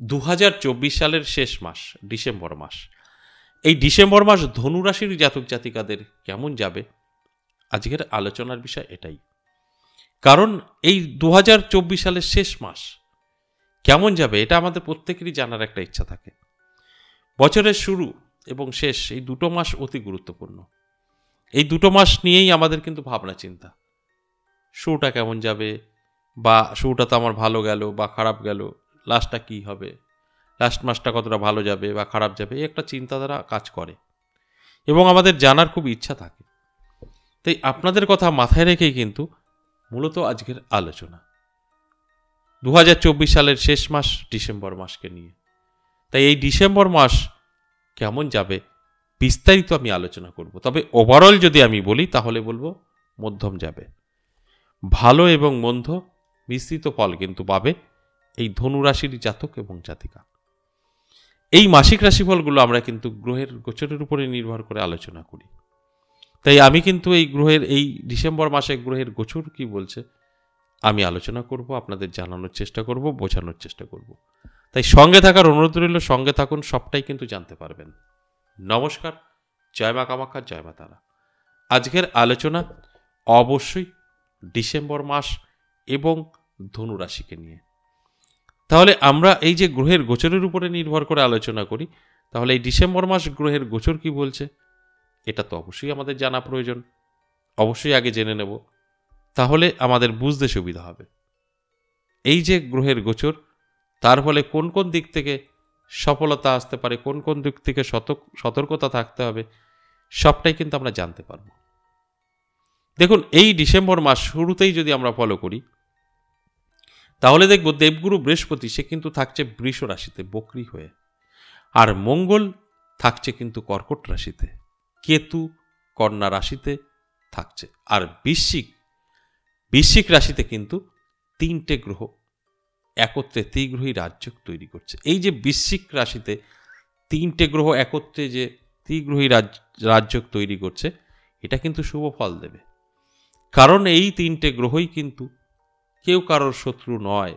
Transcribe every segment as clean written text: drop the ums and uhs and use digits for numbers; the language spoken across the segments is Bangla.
2024 সালের শেষ মাস, ডিসেম্বর মাস। এই ডিসেম্বর মাস ধনুরাশির জাতক জাতিকাদের কেমন যাবে, আজকের আলোচনার বিষয় এটাই। কারণ এই 2024 সালের শেষ মাস কেমন যাবে এটা আমাদের প্রত্যেকেরই জানার একটা ইচ্ছা থাকে। বছরের শুরু এবং শেষ এই দুটো মাস অতি গুরুত্বপূর্ণ। এই দুটো মাস নিয়েই আমাদের কিন্তু ভাবনা চিন্তা, শুরুটা কেমন যাবে, বা শুরুটা তো আমার ভালো গেল বা খারাপ গেল, লাস্টটা কী হবে, লাস্ট মাসটা কতটা ভালো যাবে বা খারাপ যাবে, এই একটা চিন্তাধারা কাজ করে এবং আমাদের জানার খুব ইচ্ছা থাকে। তাই আপনাদের কথা মাথায় রেখেই কিন্তু মূলত আজকের আলোচনা 2024 সালের শেষ মাস ডিসেম্বর মাসকে নিয়ে। তাই এই ডিসেম্বর মাস কেমন যাবে বিস্তারিত আমি আলোচনা করব। তবে ওভারঅল যদি আমি বলি তাহলে বলবো মধ্যম যাবে। ভালো এবং মন্দ মিশ্রিত ফল কিন্তু পাবে এই ধনুরাশির জাতক এবং জাতিকা। এই মাসিক রাশিফলগুলো আমরা কিন্তু গ্রহের গোচরের উপরে নির্ভর করে আলোচনা করি। তাই আমি কিন্তু এই গ্রহের এই ডিসেম্বর মাসে গ্রহের গোচর কি বলছে আমি আলোচনা করব, আপনাদের জানানোর চেষ্টা করব, বোঝানোর চেষ্টা করব। তাই সঙ্গে থাকার অনুরোধ রইল, সঙ্গে থাকুন, সবটাই কিন্তু জানতে পারবেন। নমস্কার, জয় মা কামাখ্যা, জয় মা তারা। আজকের আলোচনা অবশ্যই ডিসেম্বর মাস এবং ধনুরাশিকে নিয়ে। তাহলে আমরা এই যে গ্রহের গোচরের উপরে নির্ভর করে আলোচনা করি, তাহলে এই ডিসেম্বর মাস গ্রহের গোচর কি বলছে এটা তো অবশ্যই আমাদের জানা প্রয়োজন। অবশ্যই আগে জেনে নেব, তাহলে আমাদের বুঝতে সুবিধা হবে। এই যে গ্রহের গোচর, তার ফলে কোন কোন দিক থেকে সফলতা আসতে পারে, কোন কোন দিক থেকে সতর্কতা থাকতে হবে, সবটাই কিন্তু আমরা জানতে পারব। দেখুন, এই ডিসেম্বর মাস শুরুতেই যদি আমরা ফলো করি তাহলে দেখব দেবগুরু বৃহস্পতি সে কিন্তু থাকছে বৃষ রাশিতে বক্রী হয়ে, আর মঙ্গল থাকছে কিন্তু কর্কট রাশিতে, কেতু কন্যা রাশিতে থাকছে, আর বৃশ্চিক রাশিতে কিন্তু তিনটে গ্রহ একত্রে ত্রিগ্রহী রাজযোগ তৈরি করছে। এই যে বৃশ্চিক রাশিতে তিনটে গ্রহ একত্রে যে ত্রিগ্রহী রাজযোগ তৈরি করছে, এটা কিন্তু শুভ ফল দেবে। কারণ এই তিনটে গ্রহই কিন্তু কেউ কারোর শত্রু নয়।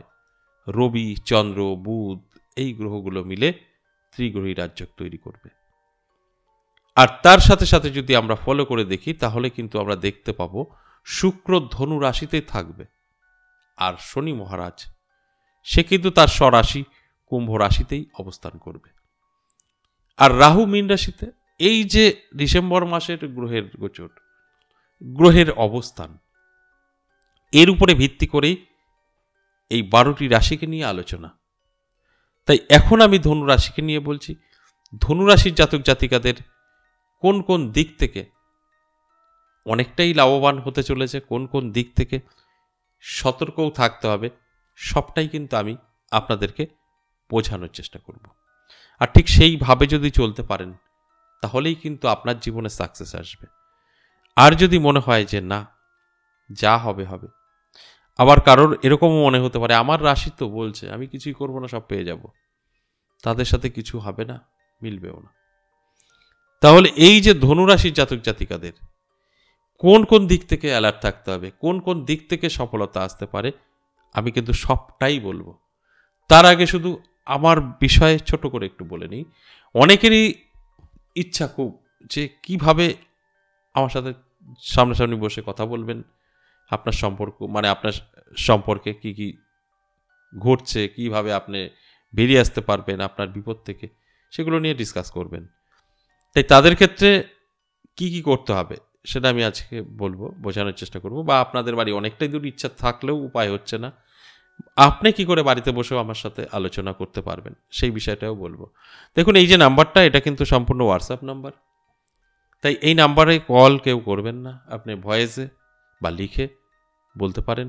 রবি, চন্দ্র, বুধ এই গ্রহগুলো মিলে ত্রিগ্রহী রাজযোগ তৈরি করবে। আর তার সাথে সাথে যদি আমরা ফলো করে দেখি তাহলে কিন্তু আমরা দেখতে পাবো শুক্র ধনু রাশিতেই থাকবে, আর শনি মহারাজ সে কিন্তু তার স্বরাশি কুম্ভ রাশিতেই অবস্থান করবে, আর রাহু মীন রাশিতে। এই যে ডিসেম্বর মাসের গ্রহের গোচর, গ্রহের অবস্থান, এর উপরে ভিত্তি করেই এই 12টি রাশিকে নিয়ে আলোচনা। তাই এখন আমি ধনু রাশিকে নিয়ে বলছি। ধনুরাশির জাতক জাতিকাদের কোন কোন দিক থেকে অনেকটাই লাভবান হতে চলেছে, কোন কোন দিক থেকে সতর্কও থাকতে হবে, সবটাই কিন্তু আমি আপনাদেরকে বোঝানোর চেষ্টা করব। আর ঠিক সেইভাবে যদি চলতে পারেন তাহলেই কিন্তু আপনার জীবনে সাকসেস আসবে। আর যদি মনে হয় যে না, যা হবে হবে, আবার কারোর এরকমও মনে হতে পারে আমার রাশি তো বলছে আমি কিছুই করব না, সব পেয়ে যাব, তাদের সাথে কিছু হবে না, মিলবেও না। তাহলে এই যে ধনুরাশির জাতক জাতিকাদের কোন কোন দিক থেকে অ্যালার্ট থাকতে হবে, কোন কোন দিক থেকে সফলতা আসতে পারে, আমি কিন্তু সবটাই বলবো। তার আগে শুধু আমার বিষয়ে ছোট করে একটু বলে নিই। অনেকেরই ইচ্ছা খুব যে কিভাবে আমার সাথে সামনাসামনি বসে কথা বলবেন, আপনার সম্পর্ক মানে আপনার সম্পর্কে কি কি ঘটছে, কিভাবে আপনি বেরিয়ে আসতে পারবেন আপনার বিপদ থেকে, সেগুলো নিয়ে ডিসকাস করবেন। তাই তাদের ক্ষেত্রে কি কি করতে হবে সেটা আমি আজকে বলবো, বোঝানোর চেষ্টা করব। বা আপনাদের বাড়ি অনেকটাই দূর, ইচ্ছা থাকলেও উপায় হচ্ছে না, আপনি কি করে বাড়িতে বসেও আমার সাথে আলোচনা করতে পারবেন সেই বিষয়টাও বলবো। দেখুন, এই যে নাম্বারটা, এটা কিন্তু সম্পূর্ণ হোয়াটসঅ্যাপ নাম্বার। তাই এই নাম্বারে কল কেউ করবেন না, আপনি ভয়েসে বা লিখে বলতে পারেন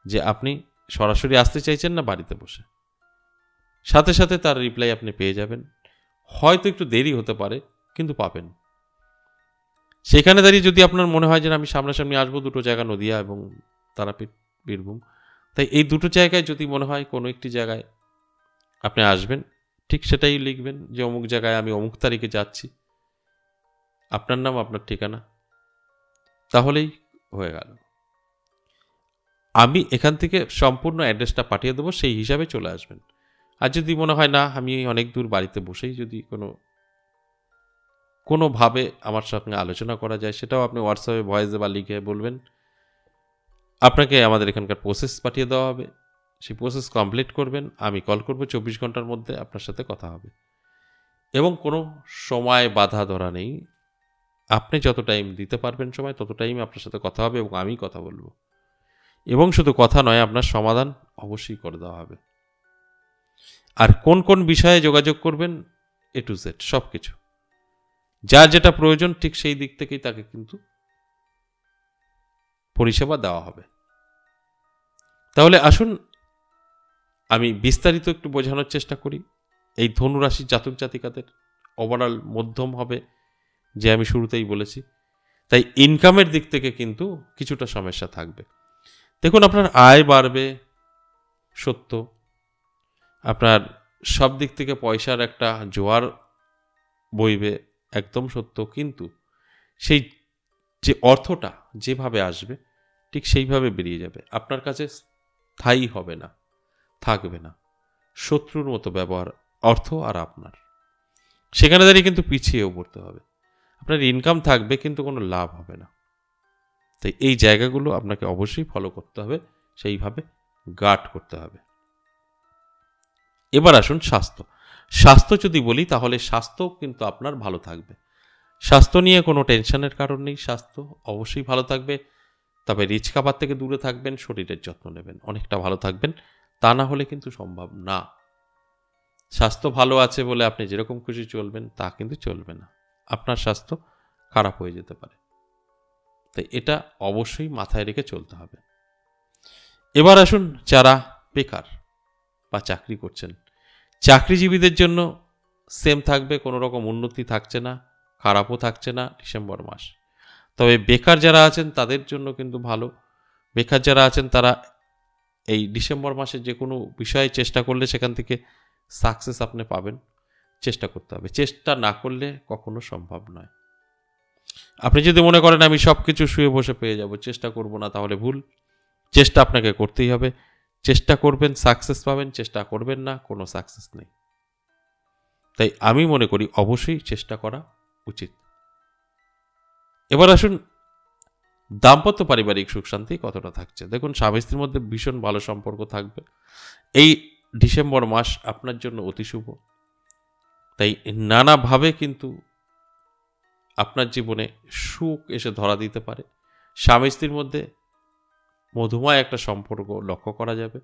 যে আপনি সরাসরি আসতে চাইছেন না বাড়িতে বসে, সাথে সাথে তার রিপ্লাই আপনি পেয়ে যাবেন। হয়তো একটু দেরি হতে পারে, কিন্তু পাবেন। সেখানে দাঁড়িয়ে যদি আপনার মনে হয় যে আমি সামনাসামনি আসবো, দুটো জায়গা নদিয়া এবং তারাপীঠ বীরভূম, তাই এই দুটো জায়গায় যদি মনে হয় কোনো একটি জায়গায় আপনি আসবেন, ঠিক সেটাই লিখবেন যে অমুক জায়গায় আমি অমুক তারিখে যাচ্ছি, আপনার নাম, আপনার ঠিকানা, তাহলেই হয়ে গেল। আমি এখান থেকে সম্পূর্ণ অ্যাড্রেসটা পাঠিয়ে দেবো, সেই হিসাবে চলে আসবেন। আর যদি মনে হয় না আমি অনেক দূর বাড়িতে বসেই যদি কোনোভাবে আমার সঙ্গে আলোচনা করা যায়, সেটাও আপনি হোয়াটসঅ্যাপে ভয়েসে বা লিখে বলবেন। আপনাকে আমাদের এখানকার প্রসেস পাঠিয়ে দেওয়া হবে, সেই প্রসেস কমপ্লিট করবেন, আমি কল করব, 24 ঘন্টার মধ্যে আপনার সাথে কথা হবে। এবং কোনো সময় বাধা ধরা নেই, আপনি যত টাইম দিতে পারবেন সময় তত টাইম আপনার সাথে কথা হবে এবং আমি কথা বলবো। এবং শুধু কথা নয়, আপনার সমাধান অবশ্যই করে দেওয়া হবে। আর কোন কোন বিষয়ে যোগাযোগ করবেন, A to Z সব কিছু, যার যেটা প্রয়োজন ঠিক সেই দিক থেকেই তাকে কিন্তু পরিষেবা দেওয়া হবে। তাহলে আসুন আমি বিস্তারিত একটু বোঝানোর চেষ্টা করি। এই ধনুরাশির জাতক জাতিকাদের ওভারঅল মধ্যম হবে, যে আমি শুরুতেই বলেছি। তাই ইনকামের দিক থেকে কিন্তু কিছুটা সমস্যা থাকবে। দেখুন, আপনার আয় বাড়বে সত্য, আপনার সব দিক থেকে পয়সার একটা জোয়ার বইবে একদম সত্য, কিন্তু সেই যে অর্থটা যেভাবে আসবে ঠিক সেইভাবে বেরিয়ে যাবে, আপনার কাছে স্থায়ী হবে না, থাকবে না, শত্রুর মতো ব্যবহার অর্থ আর আপনার। সেখানে দাঁড়িয়ে কিন্তু পিছিয়েও পড়তে হবে, আপনার ইনকাম থাকবে কিন্তু কোনো লাভ হবে না। তাই এই জায়গাগুলো আপনাকে অবশ্যই ফলো করতে হবে, সেইভাবে গার্ড করতে হবে। এবার আসুন স্বাস্থ্য যদি বলি, তাহলে স্বাস্থ্য কিন্তু আপনার ভালো থাকবে। স্বাস্থ্য নিয়ে কোনো টেনশনের কারণ নেই, স্বাস্থ্য অবশ্যই ভালো থাকবে। তবে রিচ খাবার থেকে দূরে থাকবেন, শরীরের যত্ন নেবেন, অনেকটা ভালো থাকবেন, তা না হলে কিন্তু সম্ভব না। স্বাস্থ্য ভালো আছে বলে আপনি যেরকম খুশি চলবেন তা কিন্তু চলবে না, আপনার স্বাস্থ্য খারাপ হয়ে যেতে পারে। তাই এটা অবশ্যই মাথায় রেখে চলতে হবে। এবার আসুন যারা বেকার বা চাকরি করছেন, চাকরিজীবীদের জন্য সেম থাকবে, কোনো রকম উন্নতি থাকছে না, খারাপও থাকছে না ডিসেম্বর মাস। তবে বেকার যারা আছেন তাদের জন্য কিন্তু ভালো। বেকার যারা আছেন তারা এই ডিসেম্বর মাসে যে কোনো বিষয়ে চেষ্টা করলে সেখান থেকে সাকসেস আপনি পাবেন। চেষ্টা করতে হবে, চেষ্টা না করলে কখনো সম্ভব নয়। আপনি যদি মনে করেন আমি সব কিছু শুয়ে বসে পেয়ে যাব, চেষ্টা করব না, তাহলে ভুল। চেষ্টা আপনাকে করতেই হবে, চেষ্টা করবেন সাকসেস পাবেন, চেষ্টা করবেন না কোনো সাকসেস নেই। তাই আমি মনে করি অবশ্যই চেষ্টা করা উচিত। এবার আসুন দাম্পত্য পারিবারিক সুখ শান্তি কতটা থাকছে। দেখুন, স্বামী স্ত্রীর মধ্যে ভীষণ ভালো সম্পর্ক থাকবে। এই ডিসেম্বর মাস আপনার জন্য অতি শুভ। তাই নানাভাবে কিন্তু আপনার জীবনে সুখ এসে ধরা দিতে পারে। স্বামী স্ত্রীর মধ্যে মধুময় একটা সম্পর্ক লক্ষ্য করা যাবে।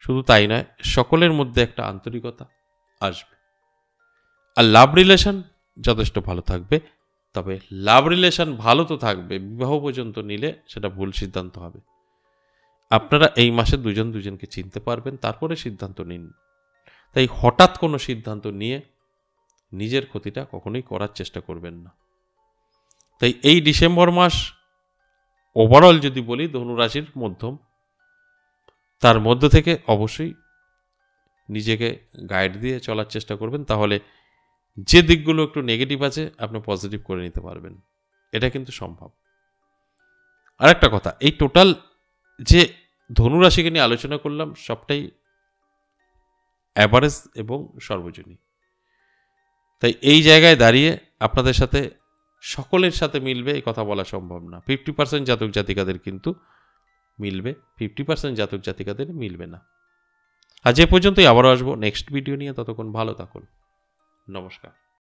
শুধু তাই নয়, সকলের মধ্যে একটা আন্তরিকতা আসবে। আর লাভ রিলেশন যথেষ্ট ভালো থাকবে। তবে লাভ রিলেশন ভালো তো থাকবে, বিবাহ পর্যন্ত নিলে সেটা ভুল সিদ্ধান্ত হবে। আপনারা এই মাসে দুজন দুজনকে চিনতে পারবেন, তারপরে সিদ্ধান্ত নিন। তাই হঠাৎ কোনো সিদ্ধান্ত নিয়ে নিজের ক্ষতিটা কখনোই করার চেষ্টা করবেন না। তাই এই ডিসেম্বর মাস ওভারঅল যদি বলি ধনুরাশির মধ্যম, তার মধ্য থেকে অবশ্যই নিজেকে গাইড দিয়ে চলার চেষ্টা করবেন, তাহলে যে দিকগুলো একটু নেগেটিভ আছে আপনি পজিটিভ করে নিতে পারবেন। এটা কিন্তু সম্ভব। আরেকটা কথা, এই টোটাল যে ধনুরাশিকে নিয়ে আলোচনা করলাম সবটাই অ্যাভারেজ এবং সর্বজনীন। তাই এই জায়গায় দাঁড়িয়ে আপনাদের সাথে সকলের সাথে মিলবে এই কথা বলা সম্ভব না। 50% জাতক জাতিকাদের কিন্তু মিলবে, 50% জাতক জাতিকাদের মিলবে না। আজ এ পর্যন্তই, আবারও আসবো নেক্সট ভিডিও নিয়ে। ততক্ষণ ভালো থাকুন, নমস্কার।